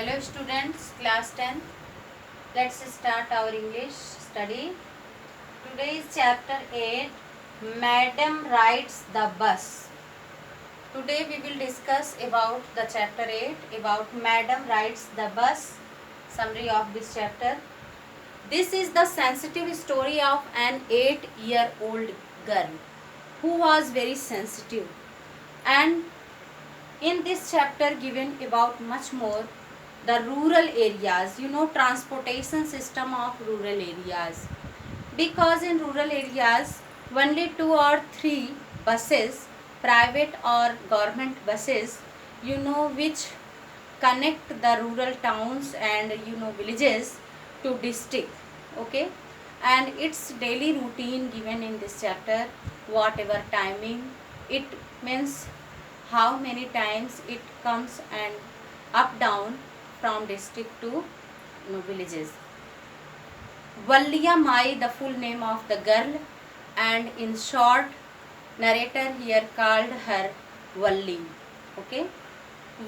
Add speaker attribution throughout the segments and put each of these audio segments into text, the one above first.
Speaker 1: Hello students, class 10. Let's start our English study. Today is chapter 8, Madam Rides the Bus. Today we will discuss about the chapter 8, about Madam Rides the Bus. Summary of this chapter. This is the sensitive story of an 8-year-old girl who was very sensitive, and in this chapter given about much more the rural areas, transportation system of rural areas, because in rural areas only 2 or 3 buses, private or government buses, which connect the rural towns and villages to district. Okay, and its daily routine given in this chapter, whatever timing it means, how many times it comes and up down from district to villages. Valliya Mai, the full name of the girl, and in short, narrator here called her Valli. Okay,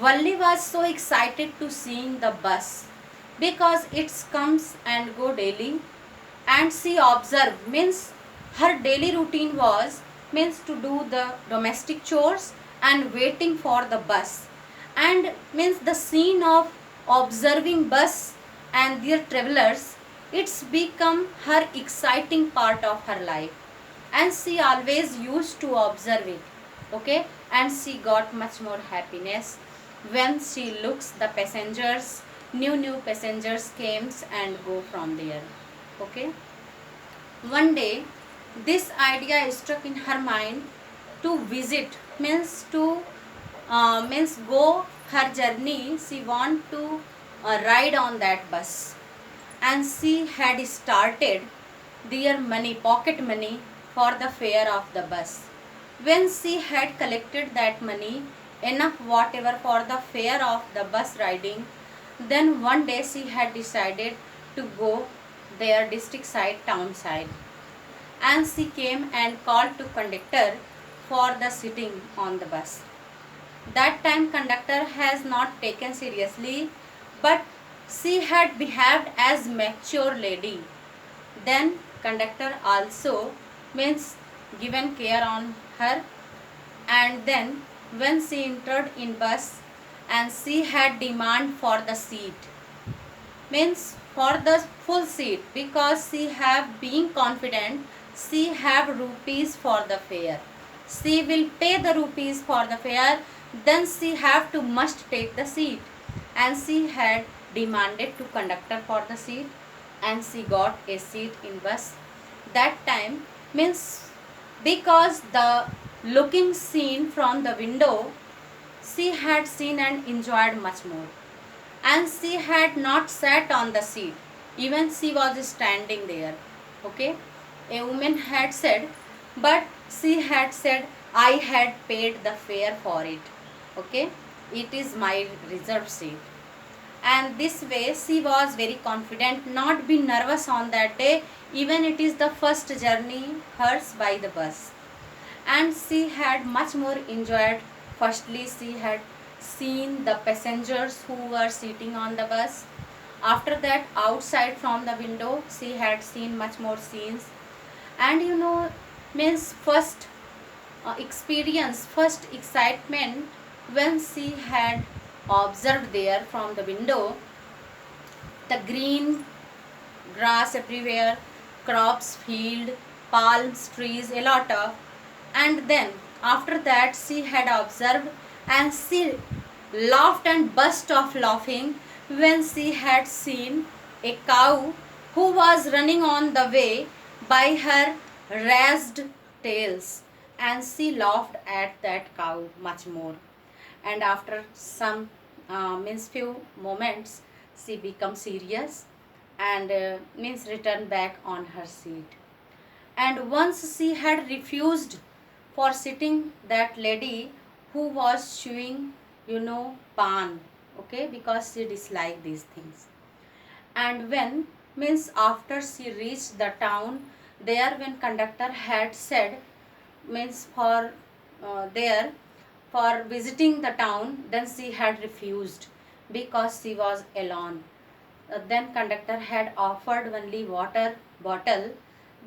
Speaker 1: Valli was so excited to seeing the bus because it comes and go daily, and she observed, means her daily routine was means to do the domestic chores and waiting for the bus, and means the scene of observing bus and their travelers, it's become her exciting part of her life, and she always used to observe it. Okay, and she got much more happiness when she looks the passengers, new passengers comes and go from there. Okay, one day this idea struck in her mind to visit, means to means go her journey. She want to ride on that bus, and she had started their money, pocket money, for the fare of the bus. When she had collected that money, enough whatever for the fare of the bus riding, then one day she had decided to go their district side, town side, and she came and called to conductor for the sitting on the bus. That time conductor has not taken seriously, but she had behaved as mature lady. Then conductor also means given care on her, and then when she entered in bus and she had demand for the seat, means for the full seat, because she have being confident she have rupees for the fare, she will pay the rupees for the fare, then she have to must take the seat, and she had demanded to conductor for the seat, and she got a seat in bus. That time means because the looking scene from the window, she had seen and enjoyed much more, and she had not sat on the seat, even she was standing there. Okay, a woman had said, but she had said, I had paid the fare for it. Okay, it is my reserved seat, and this way she was very confident, not be nervous on that day, even it is the first journey hers by the bus, and she had much more enjoyed. Firstly, she had seen the passengers who were sitting on the bus. After that, outside from the window, she had seen much more scenes. And means first experience, first excitement when she had observed there from the window the green grass everywhere, crops, field, palms, trees, a lot of. And then after that she had observed, and she laughed and burst off laughing when she had seen a cow who was running on the way by her raised tails, and she laughed at that cow much more. And after some means few moments, she become serious and means return back on her seat. And once she had refused for sitting that lady who was chewing, pan. Okay, because she disliked these things. And when means after she reached the town, there when conductor had said, means for there for visiting the town, then she had refused, because she was alone. Then conductor had offered only water bottle.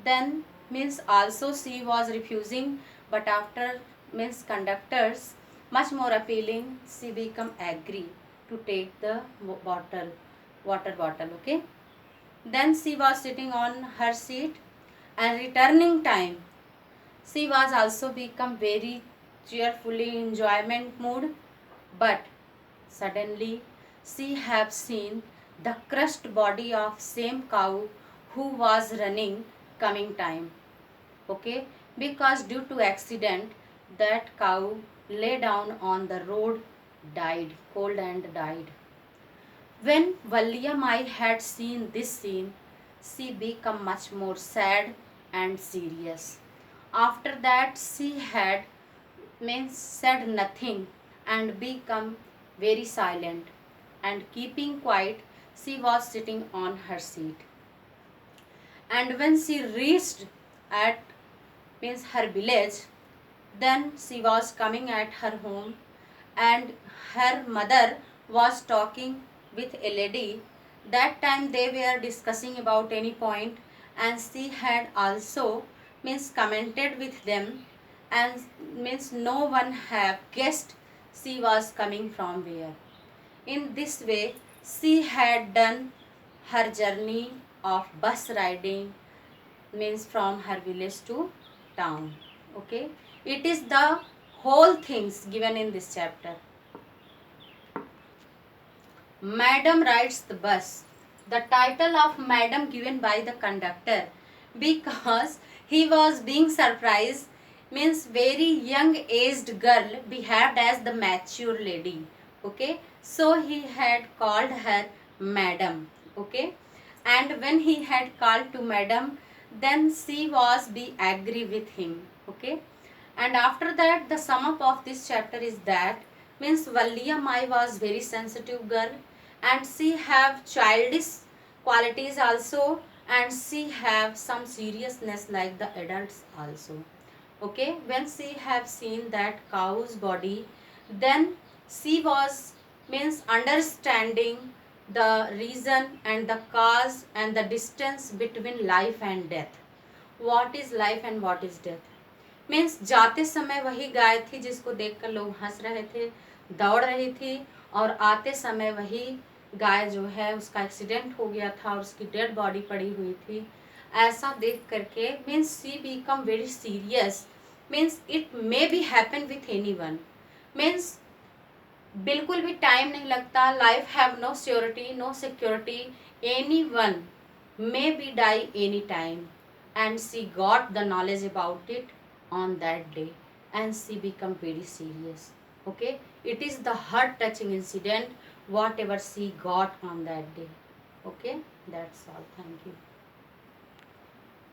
Speaker 1: Then means also she was refusing, but after means conductors much more appealing, she become agree to take the bottle, water bottle. Okay. Then she was sitting on her seat and returning time. She was also become very cheerfully enjoyment mood, but suddenly she have seen the crushed body of same cow who was running coming time. Okay, because due to accident that cow lay down on the road, died, cold and died. When Valliyamai had seen this scene, she became much more sad and serious. After that, she had means said nothing and become very silent. And keeping quiet, she was sitting on her seat. And when she reached at means her village, then she was coming at her home, and her mother was talking with a lady. That time they were discussing about any point, and she had also means commented with them, and means no one have guessed she was coming from where. In this way, she had done her journey of bus riding, means from her village to town. Okay, it is the whole things given in this chapter. Madam rides the bus. The title of Madam given by the conductor because he was being surprised, means very young aged girl behaved as the mature lady. Okay, so he had called her Madam. Okay, and when he had called to Madam, then she was be agree with him. Okay, and after that the sum up of this chapter is that means Valliya Mai was very sensitive girl, and she have childish qualities also, and she have some seriousness like the adults also. Okay, when she have seen that cow's body, then she was means understanding the reason and the cause and the distance between life and death. What is life and what is death? Means जाते समय वही गाय थी जिसको देखकर लोग हंस रहे थे, दौड़ रही थी, और आते समय वही गाय जो है उसका एक्सीडेंट हो गया था और उसकी डेड बॉडी पड़ी हुई थी. ऐसा देख करके means she become very serious. Means it may be happen with any one. Means बिल्कुल भी टाइम नहीं लगता. Life have no surety, no security. Any one may be die any time, and she got the knowledge about it on that day, and she become very serious. Okay, it is the heart touching incident whatever she got on that day. Okay, that's all. Thank you.